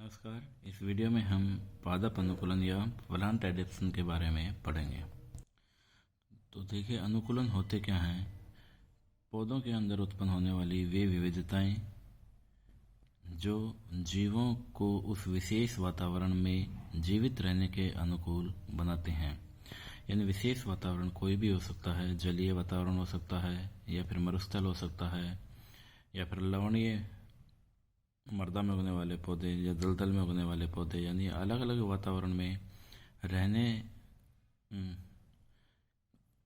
नमस्कार। इस वीडियो में हम पादप अनुकूलन या प्लांट एडेप्शन के बारे में पढ़ेंगे। तो देखिए, अनुकूलन होते क्या हैं। पौधों के अंदर उत्पन्न होने वाली वे विविधताएं जो जीवों को उस विशेष वातावरण में जीवित रहने के अनुकूल बनाते हैं। यानी विशेष वातावरण कोई भी हो सकता है, जलीय वातावरण हो सकता है, या फिर मरुस्थल हो सकता है, या फिर लवणीय मृदा में उगने वाले पौधे या दलदल में उगने वाले पौधे। यानी अलग अलग वातावरण में रहने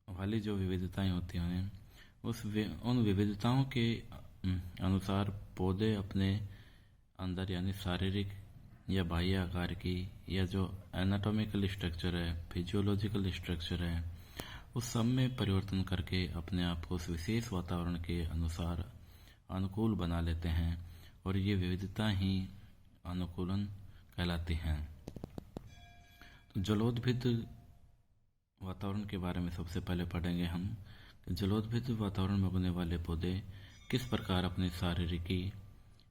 वाली जो विविधताएं होती हैं उन विविधताओं के अनुसार पौधे अपने अंदर यानी शारीरिक या बाह्य आकार की या जो एनाटॉमिकल स्ट्रक्चर है, फिजियोलॉजिकल स्ट्रक्चर है, उस सब में परिवर्तन करके अपने आप को उस विशेष वातावरण के अनुसार अनुकूल बना लेते हैं और ये विविधता ही अनुकूलन कहलाती हैं। तो जलोद्भिद वातावरण के बारे में सबसे पहले पढ़ेंगे हम कि जलोद्भिद वातावरण में उगने वाले पौधे किस प्रकार अपनी शारीरिकी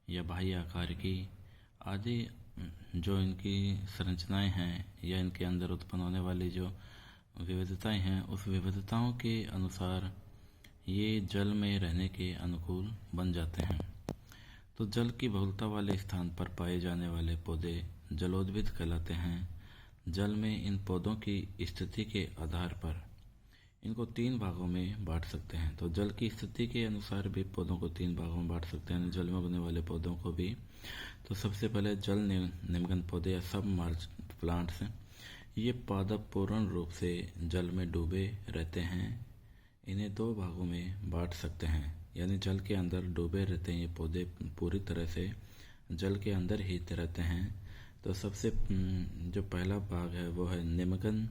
या बाह्य आकार की आदि जो इनकी संरचनाएं हैं या इनके अंदर उत्पन्न होने वाली जो विविधताएं हैं, उस विविधताओं के अनुसार ये जल में रहने के अनुकूल बन जाते हैं। तो जल की बहुलता वाले स्थान पर पाए जाने वाले पौधे जलोद्भिद कहलाते हैं। जल में इन पौधों की स्थिति के आधार पर इनको 3 भागों में बांट सकते हैं। तो जल की स्थिति के अनुसार भी पौधों को 3 भागों में बांट सकते हैं, जल में उगने वाले पौधों को भी। तो सबसे पहले जल निमग्न पौधे या सबमर्ज प्लांट्स। ये पादप पूर्ण रूप से जल में डूबे रहते हैं। इन्हें 2 भागों में बांट सकते हैं, यानी जल के अंदर डूबे रहते हैं ये पौधे, पूरी तरह से जल के अंदर ही रहते हैं। तो सबसे जो पहला भाग है वो है निमग्न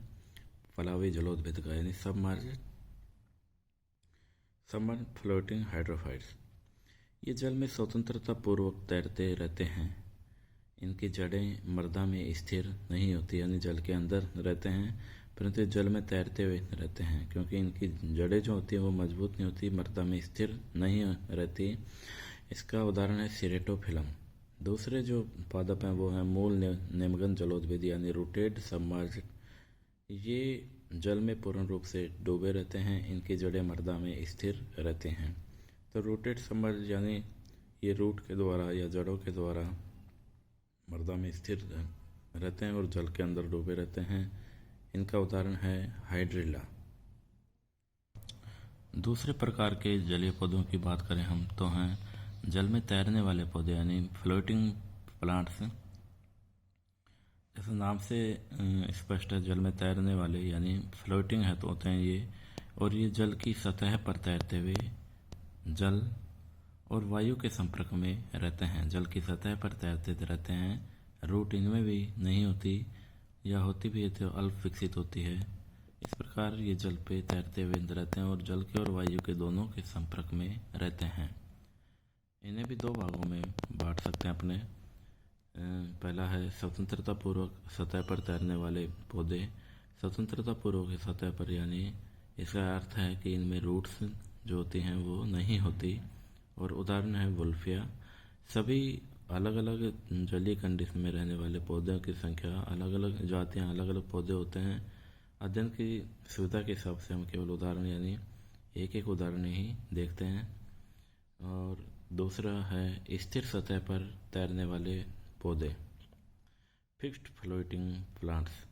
फलावी जलोद्भिद का, यानी सबमर्ज फ्लोटिंग हाइड्रोफाइट्स। ये जल में स्वतंत्रता पूर्वक तैरते रहते हैं। इनकी जड़ें मृदा में स्थिर नहीं होती, यानी जल के अंदर रहते हैं परंतु जल में तैरते हुए रहते हैं, क्योंकि इनकी जड़ें जो होती हैं वो मजबूत नहीं होती, मृदा में स्थिर नहीं रहती। इसका उदाहरण है सिरेटोफिलम। दूसरे जो पादप हैं वो हैं मूल निमग्न जलोद्भिद यानी रूटेड सबमर्ज। ये जल में पूर्ण रूप से डूबे रहते हैं, इनकी जड़ें मृदा में स्थिर रहती हैं। तो रूटेड सबमर्ज यानी ये रूट के द्वारा या जड़ों के द्वारा मृदा में स्थिर रहते हैं और जल के अंदर डूबे रहते हैं। इनका उदाहरण है हाइड्रिला। दूसरे प्रकार के जलीय पौधों की बात करें हम तो हैं जल में तैरने वाले पौधे यानी फ्लोटिंग प्लांट्स। जैसे नाम से स्पष्ट है, जल में तैरने वाले यानी फ्लोटिंग है तो होते हैं ये, और ये जल की सतह पर तैरते हुए जल और वायु के संपर्क में रहते हैं। जल की सतह पर तैरते रहते हैं, रूट इनमें भी नहीं होती या होती भी है तो अल्प विकसित होती है। इस प्रकार ये जल पे तैरते हुए रहते हैं और जल के और वायु के दोनों के संपर्क में रहते हैं। इन्हें भी 2 भागों में बांट सकते हैं अपने। पहला है स्वतंत्रता पूर्वक सतह पर तैरने वाले पौधे। स्वतंत्रता पूर्वक सतह पर यानी इसका अर्थ है कि इनमें रूट्स जो होती हैं वो नहीं होती, और उदाहरण है वुल्फिया। सभी अलग अलग जलीय कंडीशन में रहने वाले पौधों की संख्या अलग अलग, जातियाँ अलग अलग पौधे होते हैं। अध्ययन की सुविधा के हिसाब से हम केवल उदाहरण यानी एक उदाहरण ही देखते हैं। और दूसरा है स्थिर सतह पर तैरने वाले पौधे, फिक्स्ड फ्लोटिंग प्लांट्स।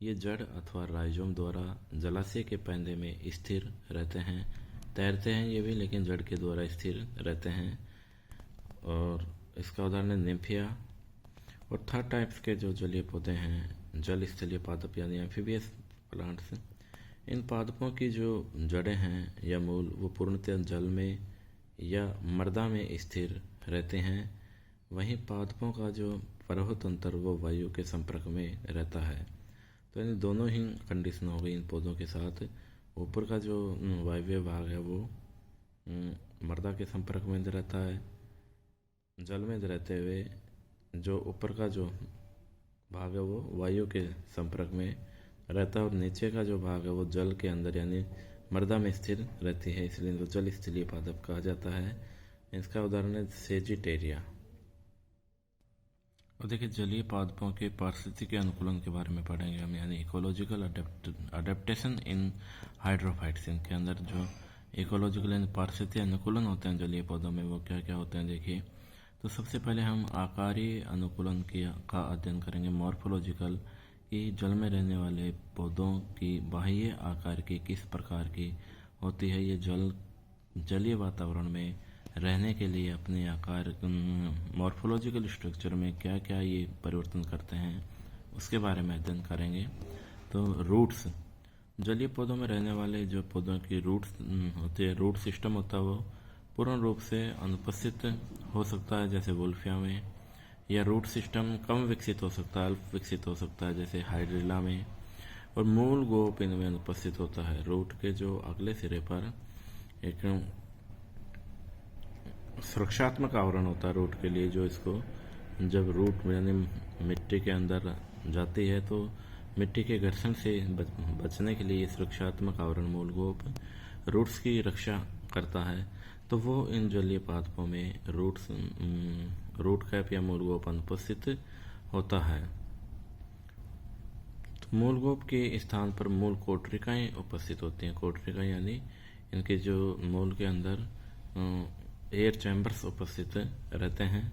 ये जड़ अथवा राइजोम द्वारा जलाशय के पैंदे में स्थिर रहते हैं, तैरते हैं ये भी लेकिन जड़ के द्वारा स्थिर रहते हैं। और इसका उदाहरण है निम्फिया। और 3 टाइप्स के जो जलीय पौधे हैं जल स्थलीय पादप यानी एम्फीबियस प्लांट्स। इन पादपों की जो जड़ें हैं या मूल वो पूर्णतः जल में या मृदा में स्थिर रहते हैं। वहीं पादपों का जो प्रवाहतंत्र वो वायु के संपर्क में रहता है। तो इन दोनों ही कंडीशन हो गई इन पौधों के साथ। ऊपर का जो वायव्य भाग है वो मृदा के संपर्क में रहता है, जल में रहते हुए जो ऊपर का जो भाग है वो वायु के संपर्क में रहता है, और नीचे का जो भाग है वो जल के अंदर यानी मृदा में स्थिर रहती है, इसलिए इनको जल स्थलीय पादप कहा जाता है। इसका उदाहरण है सेजिटेरिया। और देखिए जलीय पादपों के पारिस्थितिकी अनुकूलन के बारे में पढ़ेंगे हम, यानी इकोलॉजिकल अडेप्टेशन इन हाइड्रोफाइट्स। इनके अंदर जो इकोलॉजिकल यानी पारिस्थितिक अनुकूलन होते हैं जलीय पौधों में, वो क्या क्या होते हैं देखिए। तो सबसे पहले हम आकारीय अनुकूलन का अध्ययन करेंगे, मॉर्फोलॉजिकल, कि जल में रहने वाले पौधों की बाह्य आकार की किस प्रकार की होती है। ये जलीय वातावरण में रहने के लिए अपने आकार मॉर्फोलॉजिकल स्ट्रक्चर में क्या क्या ये परिवर्तन करते हैं, उसके बारे में अध्ययन करेंगे। तो रूट्स, जलीय पौधों में रहने वाले जो पौधों की रूट्स होते हैं, रूट सिस्टम होता है, वो पूर्ण रूप से अनुपस्थित हो सकता है जैसे वोल्फिया में, या रूट सिस्टम कम विकसित हो सकता है, अल्प विकसित हो सकता है जैसे हाइड्रिला में, और मूल गोप इनमें अनुपस्थित होता है। रूट के जो अगले सिरे पर एक सुरक्षात्मक आवरण होता है रूट के लिए, जो इसको जब रूट यानी मिट्टी के अंदर जाती है तो मिट्टी के घर्षण से बचने के लिए सुरक्षात्मक आवरण मूलगोप रूट्स की रक्षा करता है। तो वो इन जलीय पादपों में रूट कैप या मूलगोप अनुपस्थित होता है। तो मूलगोप के स्थान पर मूल कोटरिकाएं उपस्थित होती हैं। कोटरिका यानी इनके जो मूल के अंदर एयर चैम्बर्स उपस्थित रहते हैं।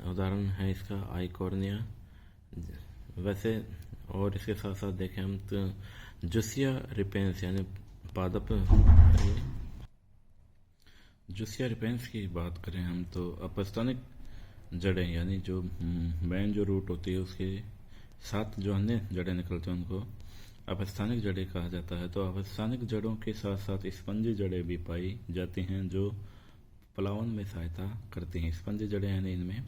उदाहरण है इसका आइकॉर्निया। वैसे और इसके साथ साथ देखें हम तो जुसिया रिपेंस यानी पादप, जुसिया रिपेंस की बात करें हम तो अपस्थानिक जड़ें, यानी जो मेन जो रूट होती है उसके साथ जो अन्य जड़ें निकलती हैं उनको अपस्थानिक जड़ें कहा जाता है। तो अपस्थानिक जड़ों के साथ साथ स्पंजी जड़ें भी पाई जाती हैं जो प्लावन में सहायता करती हैं। स्पंजी जड़ें यानी इनमें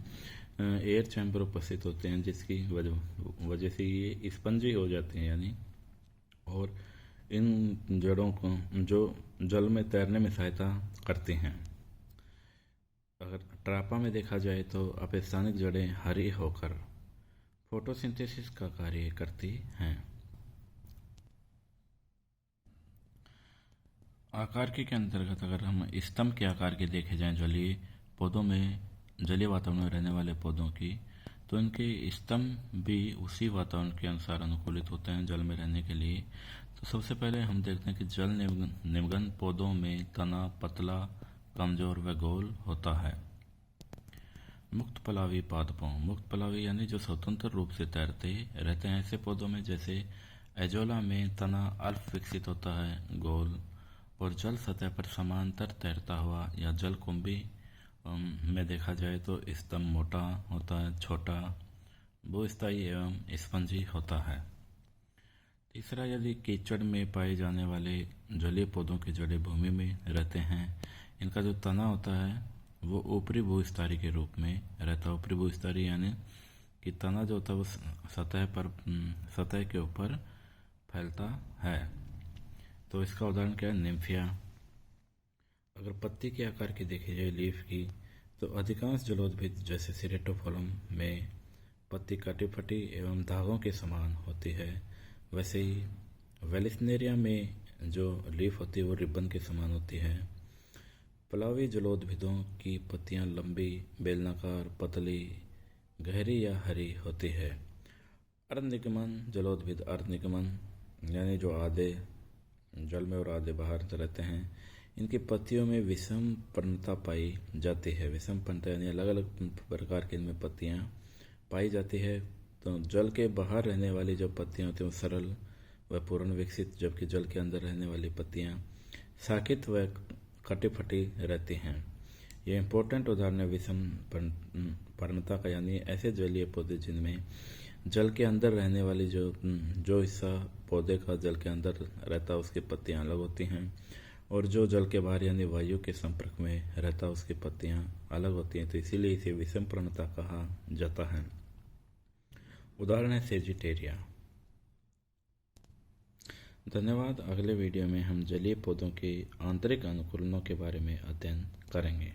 एयर चैम्बर उपस्थित होते हैं जिसकी वजह से ये स्पंजी हो जाते हैं यानी, और इन जड़ों को जो जल में तैरने में सहायता करती हैं। अगर ट्रापा में देखा जाए तो अपस्थानिक जड़ें हरी होकर फोटोसिंथेसिस का कार्य करती हैं। आकार के अंतर्गत अगर हम स्तंभ के आकार के देखे जाएं जलीय पौधों में, जलीय वातावरण में रहने वाले पौधों की, तो इनके स्तंभ भी उसी वातावरण के अनुसार अनुकूलित होते हैं जल में रहने के लिए। तो सबसे पहले हम देखते हैं कि जल निमग्न पौधों में तना पतला, कमजोर व गोल होता है। मुक्त पलावी पादपों, मुक्त पलावी यानी जो स्वतंत्र रूप से तैरते रहते हैं ऐसे पौधों में जैसे एजोला में तना अल्प विकसित होता है, गोल, और जल सतह पर समांतर तैरता हुआ, या जल कुंभी में देखा जाए तो स्तंभ मोटा होता है, छोटा, बहुस्थायी एवं स्पंजी होता है। तीसरा, यदि कीचड़ में पाए जाने वाले जलीय पौधों की जड़ें भूमि में रहते हैं, इनका जो तना होता है वो ऊपरी भूस्तरीय के रूप में रहता है। ऊपरी भूस्तरीय यानी कि तना जो होता है वो सतह के ऊपर फैलता है। तो इसका उदाहरण क्या है, निम्फिया। अगर पत्ती के आकार की देखी जाए लीफ की, तो अधिकांश जलोद्भिद जैसे सिरेटोफोरम में पत्ती कटी फटी एवं धागों के समान होती है। वैसे ही वेलिस्नेरिया में जो लीफ होती है वो रिबन के समान होती है। पलावी जलोद्भिदों की पत्तियां लंबी, बेलनाकार, पतली, गहरी या हरी होती है। अर्धनिगमन जलोद्भिद, अर्धनिगमन यानी जो आधे जल में और आधे बाहर रहते हैं, इनकी पत्तियों में विषम पर्णता पाई जाती है। विषम पर्णता यानी अलग अलग प्रकार की इनमें पत्तियां पाई जाती है। तो जल के बाहर रहने वाली जो पत्तियां होती हैं वो सरल व पूर्ण विकसित, जबकि जल के अंदर रहने वाली पत्तियां साकित व कटी फटी रहती हैं। ये इम्पोर्टेंट उदाहरण है विषम पर्णता का, यानी ऐसे जलीय पौधे जिनमें जल के अंदर रहने वाली जो हिस्सा पौधे का जल के अंदर रहता है उसकी पत्तियां अलग होती हैं, और जो जल के बाहर यानी वायु के संपर्क में रहता है उसकी पत्तियां अलग होती हैं। तो इसीलिए इसे विषम पर्णता कहा जाता है। उदाहरण है सेजिटेरिया। धन्यवाद। अगले वीडियो में हम जलीय पौधों के आंतरिक अनुकूलनों के बारे में अध्ययन करेंगे।